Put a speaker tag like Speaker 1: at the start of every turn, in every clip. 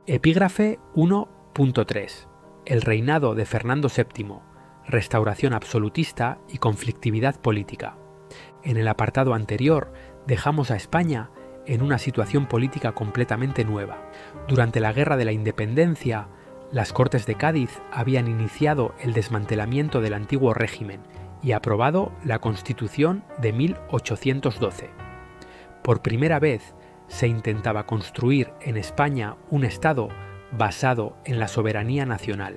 Speaker 1: Epígrafe 1.3. El reinado de Fernando VII, restauración absolutista y conflictividad política. En el apartado anterior dejamos a España en una situación política completamente nueva. Durante la Guerra de la Independencia, las Cortes de Cádiz habían iniciado el desmantelamiento del antiguo régimen y aprobado la Constitución de 1812. Por primera vez se intentaba construir en España un Estado basado en la soberanía nacional,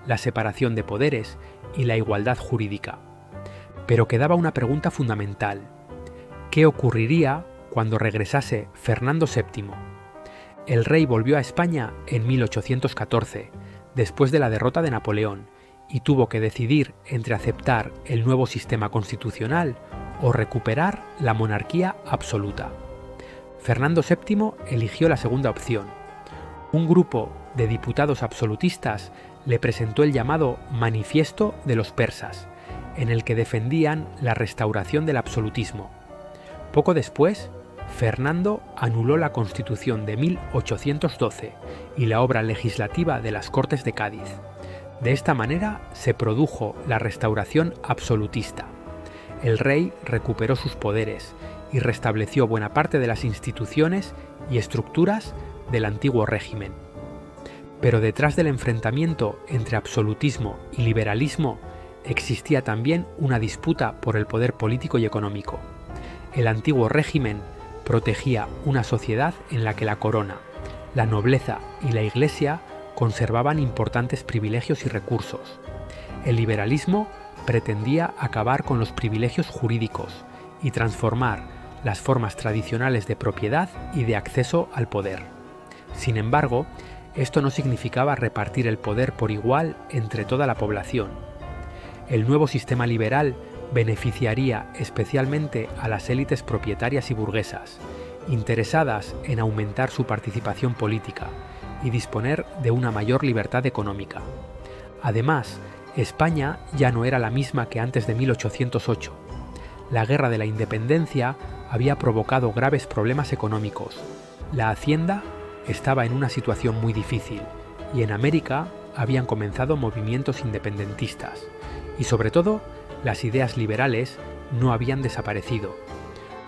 Speaker 1: la separación de poderes y la igualdad jurídica. Pero quedaba una pregunta fundamental: ¿qué ocurriría cuando regresase Fernando VII? El rey volvió a España en 1814, después de la derrota de Napoleón, y tuvo que decidir entre aceptar el nuevo sistema constitucional o recuperar la monarquía absoluta. Fernando VII eligió la segunda opción. Un grupo de diputados absolutistas le presentó el llamado Manifiesto de los Persas, en el que defendían la restauración del absolutismo. Poco después, Fernando anuló la Constitución de 1812 y la obra legislativa de las Cortes de Cádiz. De esta manera se produjo la restauración absolutista. El rey recuperó sus poderes y restableció buena parte de las instituciones y estructuras del antiguo régimen. Pero detrás del enfrentamiento entre absolutismo y liberalismo existía también una disputa por el poder político y económico. El antiguo régimen protegía una sociedad en la que la corona, la nobleza y la iglesia conservaban importantes privilegios y recursos. El liberalismo pretendía acabar con los privilegios jurídicos y transformar las formas tradicionales de propiedad y de acceso al poder. Sin embargo, esto no significaba repartir el poder por igual entre toda la población. El nuevo sistema liberal beneficiaría especialmente a las élites propietarias y burguesas, interesadas en aumentar su participación política y disponer de una mayor libertad económica. Además, España ya no era la misma que antes de 1808. La Guerra de la Independencia había provocado graves problemas económicos. La hacienda estaba en una situación muy difícil y en América habían comenzado movimientos independentistas. Y sobre todo, las ideas liberales no habían desaparecido.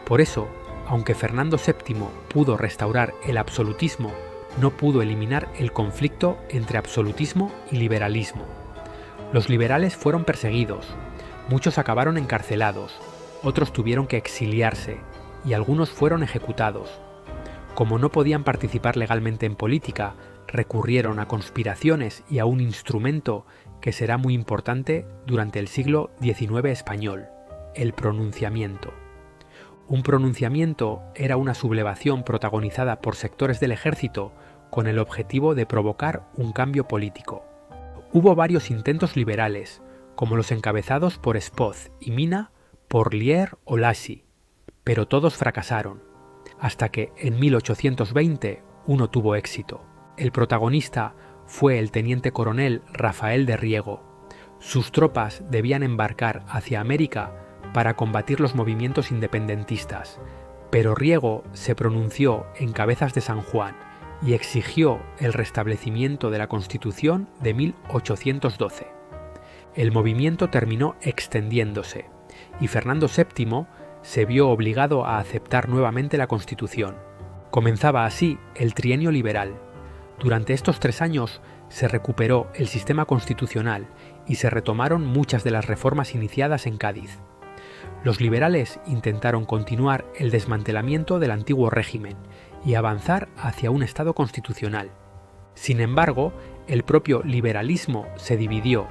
Speaker 1: Por eso, aunque Fernando VII pudo restaurar el absolutismo, no pudo eliminar el conflicto entre absolutismo y liberalismo. Los liberales fueron perseguidos, muchos acabaron encarcelados, otros tuvieron que exiliarse y algunos fueron ejecutados. Como no podían participar legalmente en política, recurrieron a conspiraciones y a un instrumento que será muy importante durante el siglo XIX español: el pronunciamiento. Un pronunciamiento era una sublevación protagonizada por sectores del ejército con el objetivo de provocar un cambio político. Hubo varios intentos liberales, como los encabezados por Espoz y Mina, Porlier o Lacy, pero todos fracasaron, hasta que en 1820 uno tuvo éxito. El protagonista fue el teniente coronel Rafael de Riego. Sus tropas debían embarcar hacia América para combatir los movimientos independentistas, pero Riego se pronunció en Cabezas de San Juan y exigió el restablecimiento de la Constitución de 1812. El movimiento terminó extendiéndose y Fernando VII se vio obligado a aceptar nuevamente la Constitución. Comenzaba así el trienio liberal. Durante estos 3 años se recuperó el sistema constitucional y se retomaron muchas de las reformas iniciadas en Cádiz. Los liberales intentaron continuar el desmantelamiento del antiguo régimen y avanzar hacia un Estado constitucional. Sin embargo, el propio liberalismo se dividió.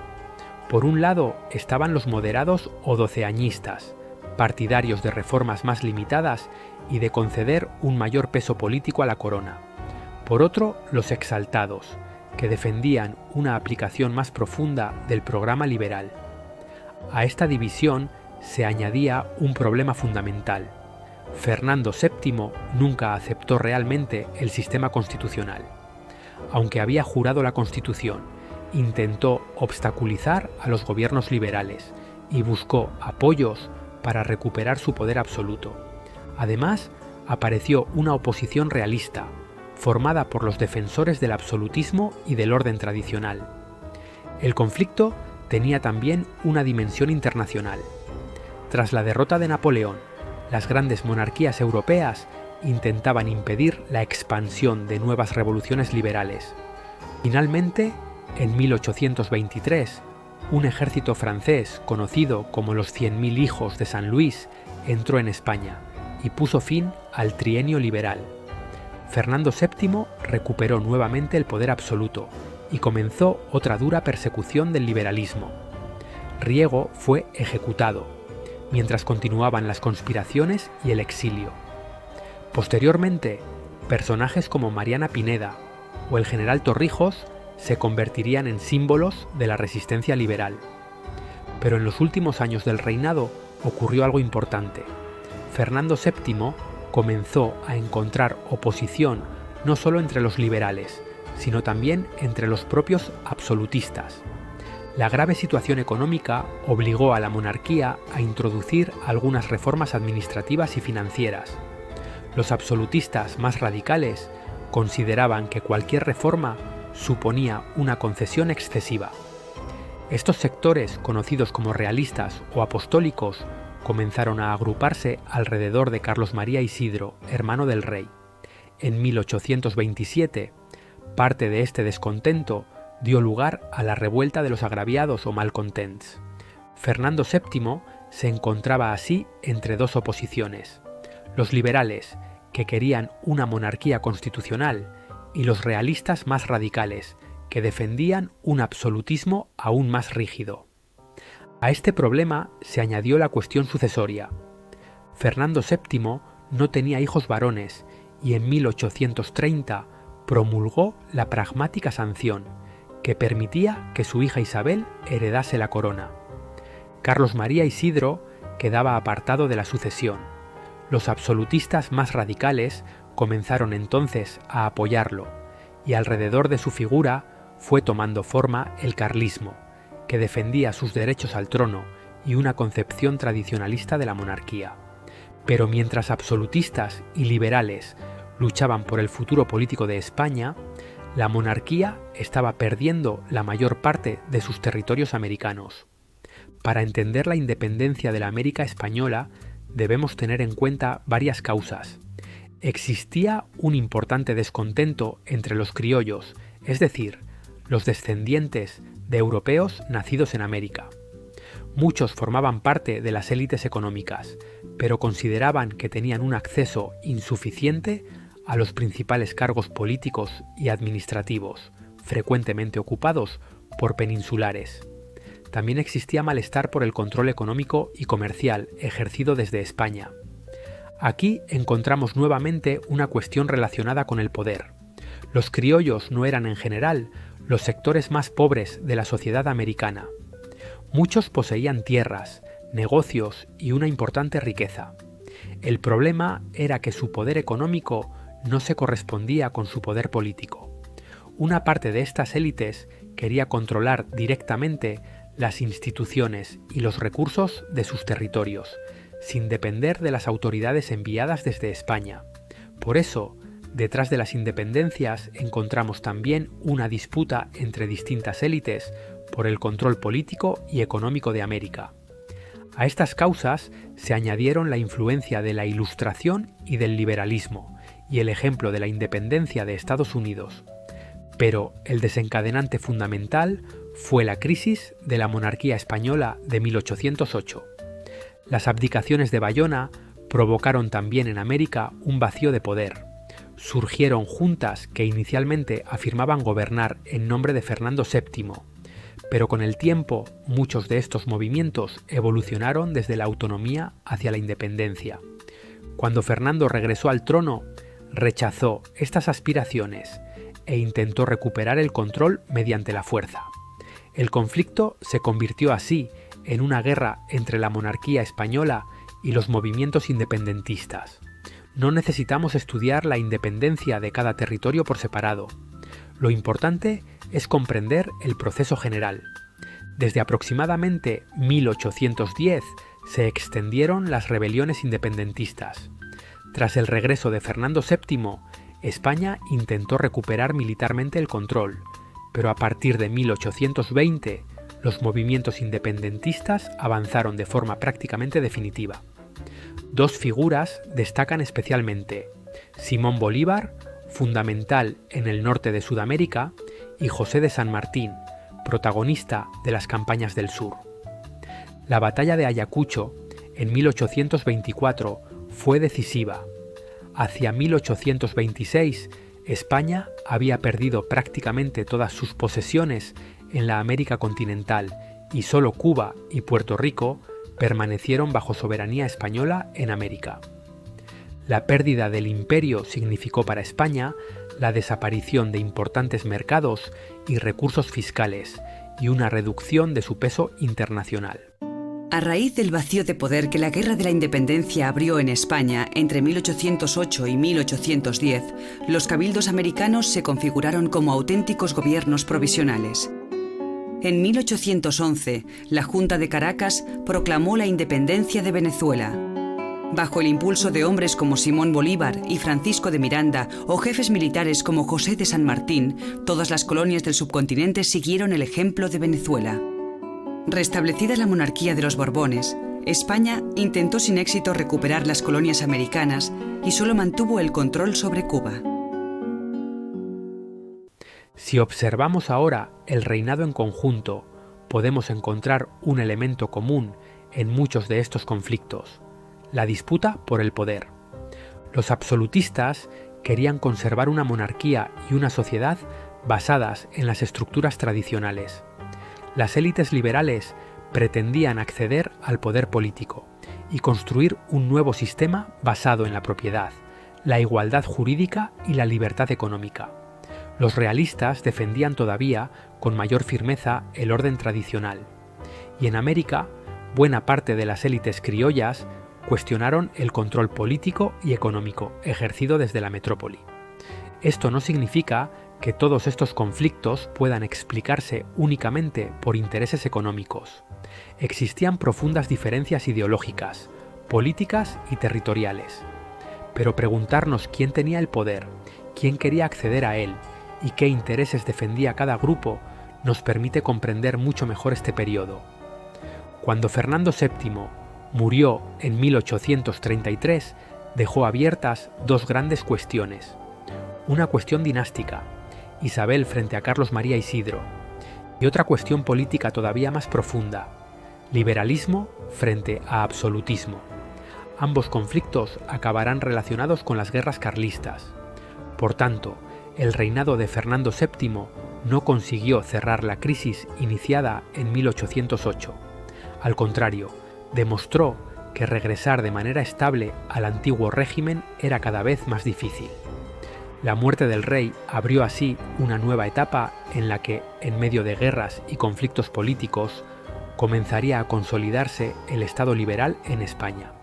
Speaker 1: Por un lado estaban los moderados o doceañistas, partidarios de reformas más limitadas y de conceder un mayor peso político a la corona. Por otro, los exaltados, que defendían una aplicación más profunda del programa liberal. A esta división se añadía un problema fundamental. Fernando VII nunca aceptó realmente el sistema constitucional. Aunque había jurado la Constitución, intentó obstaculizar a los gobiernos liberales y buscó apoyos para recuperar su poder absoluto. Además, apareció una oposición realista, formada por los defensores del absolutismo y del orden tradicional. El conflicto tenía también una dimensión internacional. Tras la derrota de Napoleón, las grandes monarquías europeas intentaban impedir la expansión de nuevas revoluciones liberales. Finalmente, en 1823, un ejército francés conocido como los 100.000 hijos de San Luis entró en España y puso fin al trienio liberal. Fernando VII recuperó nuevamente el poder absoluto y comenzó otra dura persecución del liberalismo. Riego fue ejecutado, mientras continuaban las conspiraciones y el exilio. Posteriormente, personajes como Mariana Pineda o el general Torrijos se convertirían en símbolos de la resistencia liberal. Pero en los últimos años del reinado ocurrió algo importante. Fernando VII comenzó a encontrar oposición no solo entre los liberales, sino también entre los propios absolutistas. La grave situación económica obligó a la monarquía a introducir algunas reformas administrativas y financieras. Los absolutistas más radicales consideraban que cualquier reforma suponía una concesión excesiva. Estos sectores, conocidos como realistas o apostólicos, comenzaron a agruparse alrededor de Carlos María Isidro, hermano del rey. En 1827, parte de este descontento dio lugar a la revuelta de los agraviados o malcontents. Fernando VII se encontraba así entre dos oposiciones: los liberales, que querían una monarquía constitucional, y los realistas más radicales, que defendían un absolutismo aún más rígido. A este problema se añadió la cuestión sucesoria. Fernando VII no tenía hijos varones y en 1830 promulgó la pragmática sanción, que permitía que su hija Isabel heredase la corona. Carlos María Isidro quedaba apartado de la sucesión. Los absolutistas más radicales comenzaron entonces a apoyarlo, y alrededor de su figura fue tomando forma el carlismo, que defendía sus derechos al trono y una concepción tradicionalista de la monarquía. Pero mientras absolutistas y liberales luchaban por el futuro político de España, la monarquía estaba perdiendo la mayor parte de sus territorios americanos. Para entender la independencia de la América española, debemos tener en cuenta varias causas. Existía un importante descontento entre los criollos, es decir, los descendientes de europeos nacidos en América. Muchos formaban parte de las élites económicas, pero consideraban que tenían un acceso insuficiente a los principales cargos políticos y administrativos, frecuentemente ocupados por peninsulares. También existía malestar por el control económico y comercial ejercido desde España. Aquí encontramos nuevamente una cuestión relacionada con el poder. Los criollos no eran en general los sectores más pobres de la sociedad americana. Muchos poseían tierras, negocios y una importante riqueza. El problema era que su poder económico no se correspondía con su poder político. Una parte de estas élites quería controlar directamente las instituciones y los recursos de sus territorios, sin depender de las autoridades enviadas desde España. Por eso, detrás de las independencias encontramos también una disputa entre distintas élites por el control político y económico de América. A estas causas se añadieron la influencia de la Ilustración y del liberalismo, y el ejemplo de la independencia de Estados Unidos. Pero el desencadenante fundamental fue la crisis de la monarquía española de 1808. Las abdicaciones de Bayona provocaron también en América un vacío de poder. Surgieron juntas que inicialmente afirmaban gobernar en nombre de Fernando VII, pero con el tiempo muchos de estos movimientos evolucionaron desde la autonomía hacia la independencia. Cuando Fernando regresó al trono, rechazó estas aspiraciones e intentó recuperar el control mediante la fuerza. El conflicto se convirtió así en una guerra entre la monarquía española y los movimientos independentistas. No necesitamos estudiar la independencia de cada territorio por separado. Lo importante es comprender el proceso general. Desde aproximadamente 1810 se extendieron las rebeliones independentistas. Tras el regreso de Fernando VII, España intentó recuperar militarmente el control, pero a partir de 1820 los movimientos independentistas avanzaron de forma prácticamente definitiva. Dos figuras destacan especialmente: Simón Bolívar, fundamental en el norte de Sudamérica, y José de San Martín, protagonista de las campañas del sur. La batalla de Ayacucho, en 1824, fue decisiva. Hacia 1826, España había perdido prácticamente todas sus posesiones en la América continental y solo Cuba y Puerto Rico permanecieron bajo soberanía española en América. La pérdida del imperio significó para España la desaparición de importantes mercados y recursos fiscales y una reducción de su peso internacional.
Speaker 2: A raíz del vacío de poder que la Guerra de la Independencia abrió en España entre 1808 y 1810, los cabildos americanos se configuraron como auténticos gobiernos provisionales. En 1811, la Junta de Caracas proclamó la independencia de Venezuela. Bajo el impulso de hombres como Simón Bolívar y Francisco de Miranda o jefes militares como José de San Martín, todas las colonias del subcontinente siguieron el ejemplo de Venezuela. Restablecida la monarquía de los Borbones, España intentó sin éxito recuperar las colonias americanas y solo mantuvo el control sobre Cuba.
Speaker 1: Si observamos ahora el reinado en conjunto, podemos encontrar un elemento común en muchos de estos conflictos: la disputa por el poder. Los absolutistas querían conservar una monarquía y una sociedad basadas en las estructuras tradicionales. Las élites liberales pretendían acceder al poder político y construir un nuevo sistema basado en la propiedad, la igualdad jurídica y la libertad económica. Los realistas defendían todavía con mayor firmeza el orden tradicional. Y en América, buena parte de las élites criollas cuestionaron el control político y económico ejercido desde la metrópoli. Esto no significa que todos estos conflictos puedan explicarse únicamente por intereses económicos. Existían profundas diferencias ideológicas, políticas y territoriales. Pero preguntarnos quién tenía el poder, quién quería acceder a él y qué intereses defendía cada grupo nos permite comprender mucho mejor este periodo. Cuando Fernando VII murió en 1833, dejó abiertas dos grandes cuestiones. Una cuestión dinástica, Isabel frente a Carlos María Isidro, y otra cuestión política todavía más profunda, liberalismo frente a absolutismo. Ambos conflictos acabarán relacionados con las guerras carlistas. Por tanto, el reinado de Fernando VII no consiguió cerrar la crisis iniciada en 1808. Al contrario, demostró que regresar de manera estable al antiguo régimen era cada vez más difícil. La muerte del rey abrió así una nueva etapa en la que, en medio de guerras y conflictos políticos, comenzaría a consolidarse el Estado liberal en España.